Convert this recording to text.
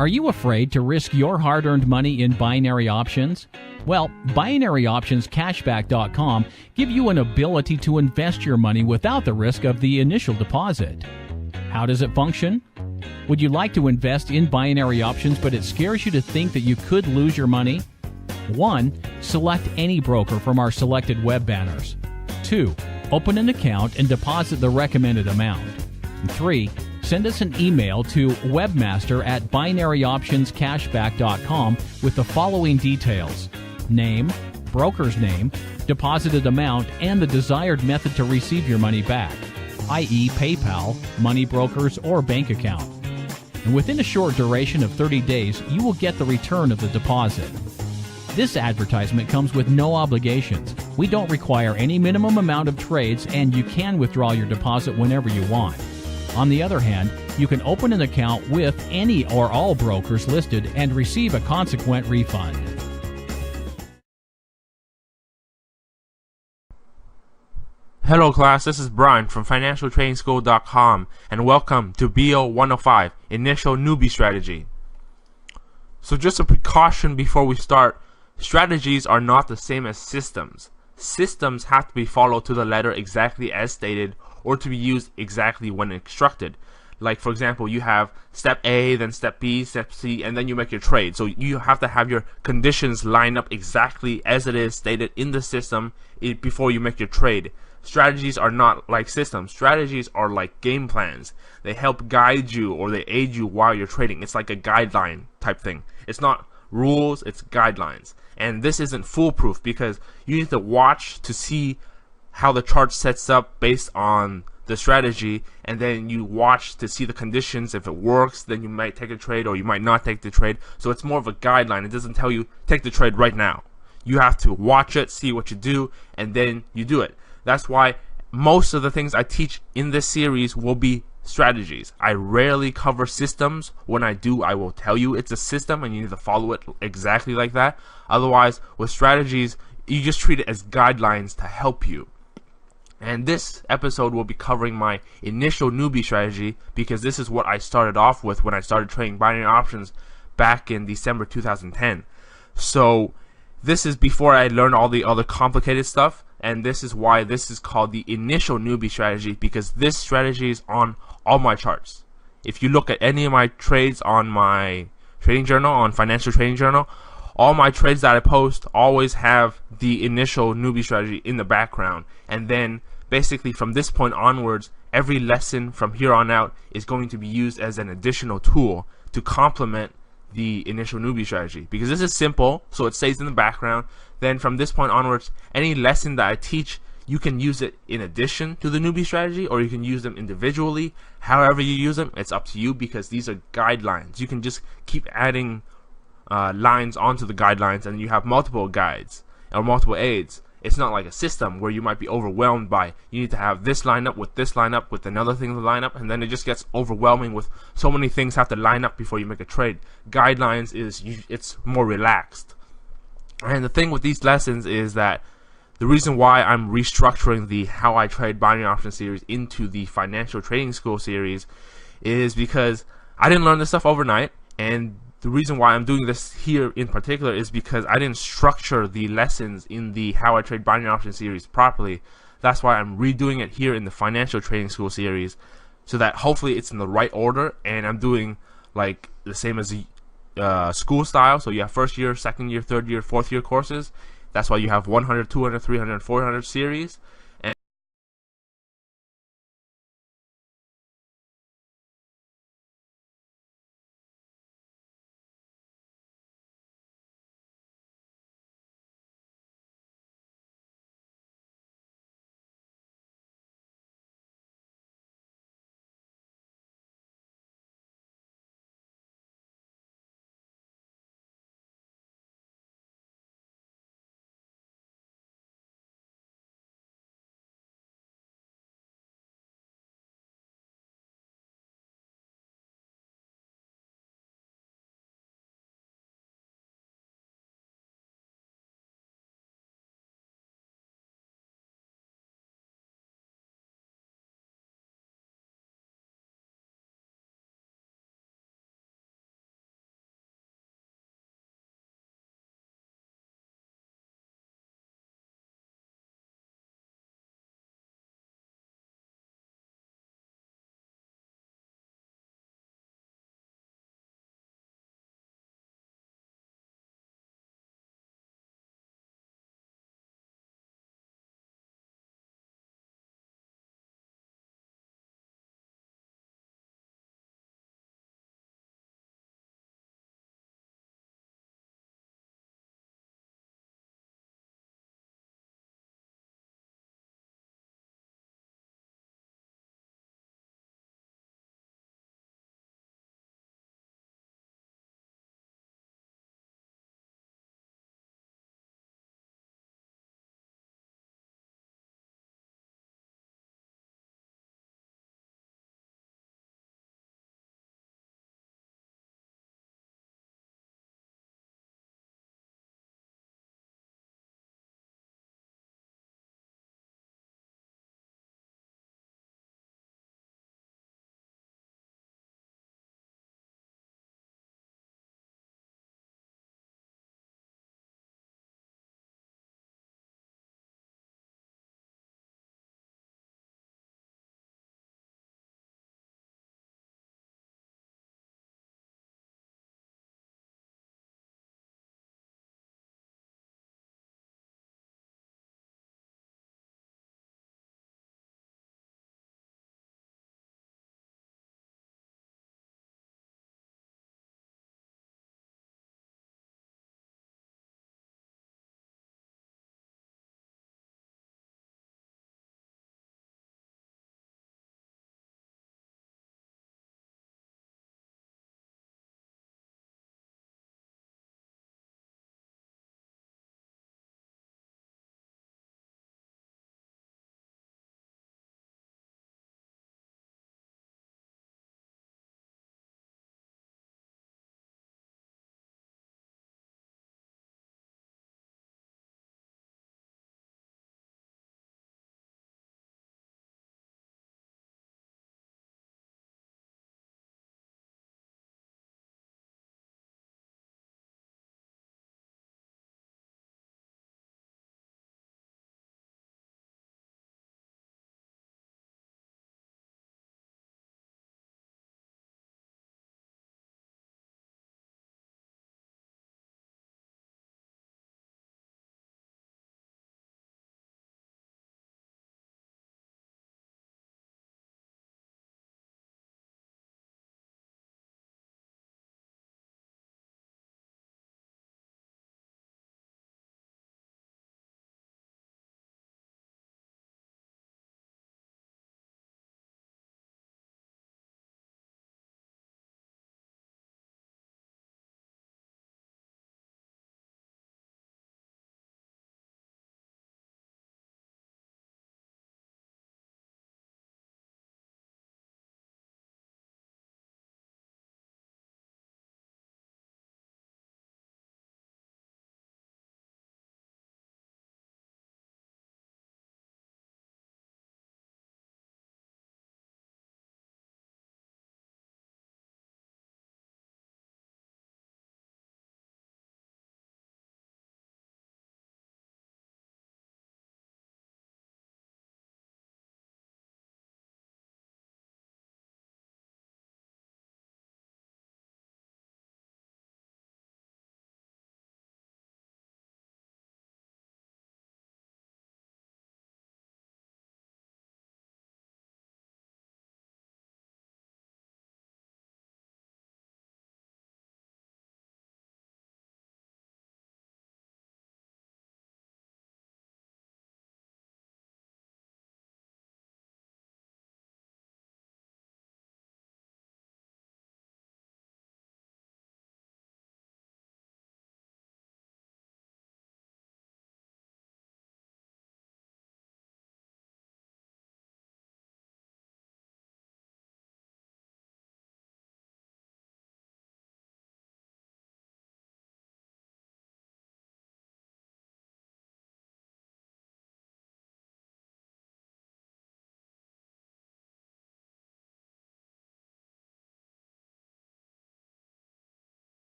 Are you afraid to risk your hard-earned money in binary options? Well, BinaryOptionsCashback.com give you an ability to invest your money without the risk of the initial deposit. How does it function? Would you like to invest in binary options, but it scares you to think that you could lose your money? 1. Select any broker from our selected web banners. 2. Open an account and deposit the recommended amount. 3. Send us an email to webmaster@binaryoptionscashback.com with the following details: name, broker's name, deposited amount, and the desired method to receive your money back, i.e. PayPal, money brokers, or bank account. And within a short duration of 30 days, you will get the return of the deposit. This advertisement comes with no obligations. We don't require any minimum amount of trades, and you can withdraw your deposit whenever you want. On the other hand, you can open an account with any or all brokers listed and receive a consequent refund. Hello class, this is Brian from FinancialTradingSchool.com and welcome to BO 105, Initial Newbie Strategy. So just a precaution before we start, strategies are not the same as systems. Systems have to be followed to the letter exactly as stated or to be used exactly when instructed. Like for example, you have step A, then step B, step C, and then you make your trade. So you have to have your conditions line up exactly as it is stated in the system before you make your trade. Strategies are not like systems. Strategies are like game plans. They help guide you or they aid you while you're trading. It's like a guideline type thing. It's not rules, it's guidelines. And this isn't foolproof because you need to watch to see how the chart sets up based on the strategy, and then you watch to see the conditions. If it works, then you might take a trade or you might not take the trade. So it's more of a guideline. It doesn't tell you take the trade right now. You have to watch it, see what you do, and then you do it. That's why most of the things I teach in this series will be strategies. I rarely cover systems. When I do, I will tell you it's a system and you need to follow it exactly like that. Otherwise, with strategies, you just treat it as guidelines to help you. And this episode will be covering my initial newbie strategy because this is what I started off with when I started trading binary options back in December 2010. So this is before I learned all the other complicated stuff, and this is why this is called the initial newbie strategy, because this strategy is on all my charts. If you look at any of my trades on my trading journal, on Financial Trading Journal, all my trades that I post always have the initial newbie strategy in the background, and then basically from this point onwards, every lesson from here on out is going to be used as an additional tool to complement the initial newbie strategy, because this is simple, so it stays in the background. Then from this point onwards, any lesson that I teach, you can use it in addition to the newbie strategy, or you can use them individually. However you use them, it's up to you, because these are guidelines. You can just keep adding lines onto the guidelines, and you have multiple guides or multiple aids. It's not like a system where you might be overwhelmed by, you need to have this line up with another thing to line up, and then it just gets overwhelming with so many things have to line up before you make a trade. Guidelines it's more relaxed. And the thing with these lessons is that the reason why I'm restructuring the How I Trade Binary Options series into the Financial Trading School series is because I didn't learn this stuff overnight, and the reason why I'm doing this here in particular is because I didn't structure the lessons in the How I Trade Binary Options series properly. That's why I'm redoing it here in the Financial Trading School series, so that hopefully it's in the right order, and I'm doing like the same as the school style. So you have first year, second year, third year, fourth year courses. That's why you have 100, 200, 300, 400 series.